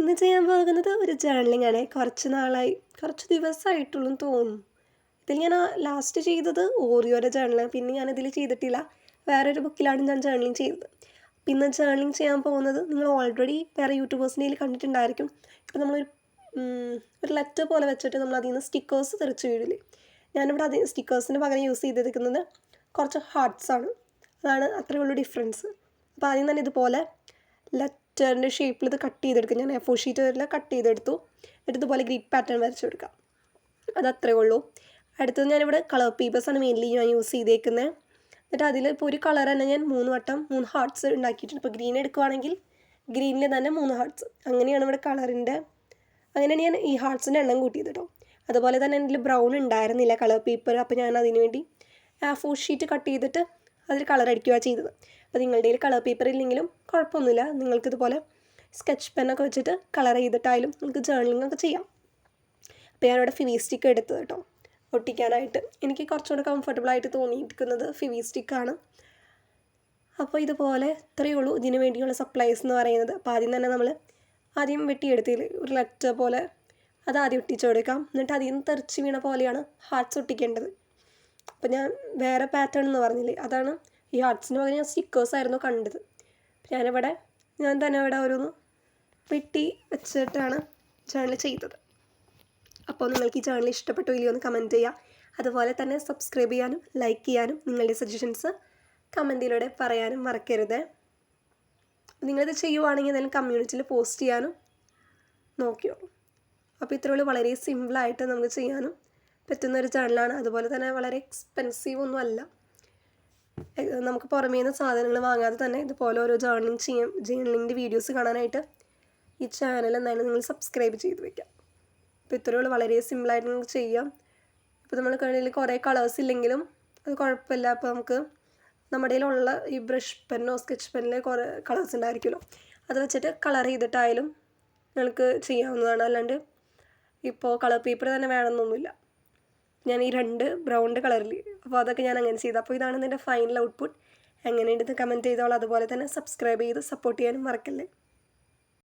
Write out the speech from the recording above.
ഇന്ന് ചെയ്യാൻ പോകുന്നത് ഒരു ജേർണലിംഗ് ആണ്. കുറച്ച് ദിവസമായിട്ടുള്ളൂ തോന്നുന്നു. ഇതിൽ ഞാൻ ലാസ്റ്റ് ചെയ്തത് ഓറിയോയുടെ ജേർണലാണ്. പിന്നെ ഞാനിതിൽ ചെയ്തിട്ടില്ല. വേറൊരു ബുക്കിലാണ് ഞാൻ ജേർണലിംഗ് ചെയ്തത്. പിന്നെ ജേർണലിംഗ് ചെയ്യാൻ പോകുന്നത് നിങ്ങൾ ഓൾറെഡി വേറെ യൂട്യൂബേഴ്സിൻ്റെ കയ്യിൽ കണ്ടിട്ടുണ്ടായിരിക്കും. ഇപ്പം ഒരു ലെറ്റർ പോലെ വെച്ചിട്ട് നമ്മൾ അതിൽ നിന്ന് സ്റ്റിക്കേഴ്സ് തെറിച്ച് വീഴില്ലേ. ഞാനിവിടെ സ്റ്റിക്കേഴ്സിന് പകരം യൂസ് ചെയ്തിരിക്കുന്നത് കുറച്ച് ഹാർട്ട്സാണ്. അതാണ് അത്രയേ ഉള്ളൂ ഡിഫറൻസ്. അപ്പോൾ ആദ്യം തന്നെ ഇതുപോലെ ലെറ്ററിൻ്റെ ഷേപ്പിൽ ഇത് കട്ട് ചെയ്തെടുക്കും. ഞാൻ A4 ഷീറ്റ് വരെ കട്ട് ചെയ്തെടുത്തു. എന്നിട്ട് ഇതുപോലെ ഗ്രിഡ് പാറ്റേൺ വരച്ചു കൊടുക്കാം. അതത്രേ ഉള്ളൂ. അടുത്തത് ഞാനിവിടെ കളർ പേപ്പേഴ്സാണ് മെയിൻലി ഞാൻ യൂസ് ചെയ്തേക്കുന്നത്. എന്നിട്ട് അതിൽ ഇപ്പോൾ ഒരു കളർ തന്നെ ഞാൻ 3 ഹാർട്ട്സ് ഉണ്ടാക്കിയിട്ടുണ്ട്. ഇപ്പോൾ ഗ്രീൻ എടുക്കുവാണെങ്കിൽ ഗ്രീനിൽ തന്നെ 3 ഹാർട്ട്സ്. അങ്ങനെയാണ് ഇവിടെ അങ്ങനെയാണ് ഞാൻ ഈ ഹാർട്ട്സിൻ്റെ എണ്ണം കൂട്ടിയത് കേട്ടോ. അതുപോലെ തന്നെ എൻ്റെ ബ്രൗൺ ഉണ്ടായിരുന്നില്ല കളർ പേപ്പർ. അപ്പോൾ ഞാൻ അതിന് വേണ്ടി A4 ഷീറ്റ് കട്ട് ചെയ്തിട്ട് അതിൽ കളർ അടിക്കുക ചെയ്തത്. അപ്പോൾ നിങ്ങളുടെ കയ്യിൽ കളർ പേപ്പർ ഇല്ലെങ്കിലും കുഴപ്പമൊന്നുമില്ല. നിങ്ങൾക്കിതുപോലെ സ്കെച്ച് പെന്നൊക്കെ വെച്ചിട്ട് കളർ ചെയ്തിട്ടായാലും നിങ്ങൾക്ക് ജേർണലിംഗ് ഒക്കെ ചെയ്യാം. അപ്പോൾ ഞാനിവിടെ ഫിവി-സ്റ്റിക്ക് എടുത്തത് കേട്ടോ ഒട്ടിക്കാനായിട്ട്. എനിക്ക് കുറച്ചുകൂടെ കംഫർട്ടബിളായിട്ട് തോന്നിയിരിക്കുന്നത് ഫിവി-സ്റ്റിക്കാണ്. അപ്പോൾ ഇതുപോലെ ഇത്രയേ ഉള്ളൂ ഇതിന് വേണ്ടിയുള്ള സപ്ലൈസ് എന്ന് പറയുന്നത്. അപ്പോൾ ആദ്യം തന്നെ നമ്മൾ വെട്ടിയെടുത്തില്ല ഒരു ലെറ്റർ പോലെ അത് ആദ്യം ഒട്ടിച്ചു കൊടുക്കാം. എന്നിട്ട് അതിൽ നിന്ന് തെറിച്ച് വീണ പോലെയാണ് ഹാർട്ട്സ് ഒട്ടിക്കേണ്ടത്. അപ്പോൾ ഞാൻ വേറെ പാറ്റേൺ എന്ന് പറഞ്ഞില്ലേ, അതാണ് ഈ ഹാർട്ട്സിന് പകരം ഞാൻ സ്റ്റിക്കേഴ്സായിരുന്നു കണ്ടത്. ഞാൻ തന്നെ ഇവിടെ ഓരോന്ന് വെട്ടി വെച്ചിട്ടാണ് ചാനൽ ചെയ്തത്. അപ്പോൾ നിങ്ങൾക്ക് ഈ ചാനൽ ഇഷ്ടപ്പെട്ടോ ഇല്ലയോ എന്ന് കമൻറ്റ് ചെയ്യുക. അതുപോലെ തന്നെ സബ്സ്ക്രൈബ് ചെയ്യാനും ലൈക്ക് ചെയ്യാനും നിങ്ങളുടെ സജഷൻസ് കമൻറ്റിലൂടെ പറയാനും മറക്കരുത്. നിങ്ങളിത് ചെയ്യുവാണെങ്കിൽ എന്തെങ്കിലും കമ്മ്യൂണിറ്റിയിൽ പോസ്റ്റ് ചെയ്യാനും നോക്കിയോ. അപ്പോൾ ഇത്രയുള്ളൂ. വളരെ സിമ്പിളായിട്ട് നമുക്ക് ചെയ്യാനും പറ്റുന്നൊരു ചാനലാണ്. അതുപോലെ തന്നെ വളരെ എക്സ്പെൻസീവ് ഒന്നും അല്ല. നമുക്ക് പുറമേ നിന്ന് സാധനങ്ങൾ വാങ്ങാതെ തന്നെ ഇതുപോലെ ഓരോ ജേർണലിങ്ങിൻ്റെ വീഡിയോസ് കാണാനായിട്ട് ഈ ചാനൽ എന്തായാലും നിങ്ങൾ സബ്സ്ക്രൈബ് ചെയ്ത് വയ്ക്കാം. അപ്പോൾ ഇത്രയുള്ളൂ. വളരെ സിമ്പിളായിട്ട് നമുക്ക് ചെയ്യാം. ഇപ്പോൾ നമ്മൾ കയ്യിൽ കുറേ കളേഴ്സ് ഇല്ലെങ്കിലും അത് കുഴപ്പമില്ല. അപ്പോൾ നമുക്ക് നമ്മുടെ കയ്യിലുള്ള ഈ ബ്രഷ് പെന്നോ സ്കെച്ച് പെന്നിൽ കുറേ കളേഴ്സ് ഉണ്ടായിരിക്കുമല്ലോ, അത് വെച്ചിട്ട് കളർ ചെയ്തിട്ടായാലും നിങ്ങൾക്ക് ചെയ്യാവുന്നതാണ്. അല്ലാണ്ട് ഇപ്പോൾ കളർ പേപ്പർ തന്നെ വേണമെന്നൊന്നുമില്ല. ഞാൻ ഈ 2 ബ്രൗണിൻ്റെ കളറിൽ, അപ്പോൾ അതൊക്കെ ഞാൻ അങ്ങനെ ചെയ്തു. അപ്പോൾ ഇതാണ് എൻ്റെ ഫൈനൽ ഔട്ട്പുട്ട്. എങ്ങനെയുണ്ടെന്ന് കമൻറ്റ് ചെയ്തോളൂ. അതുപോലെ തന്നെ സബ്സ്ക്രൈബ് ചെയ്ത് സപ്പോർട്ട് ചെയ്യാനും മറക്കല്ലേ.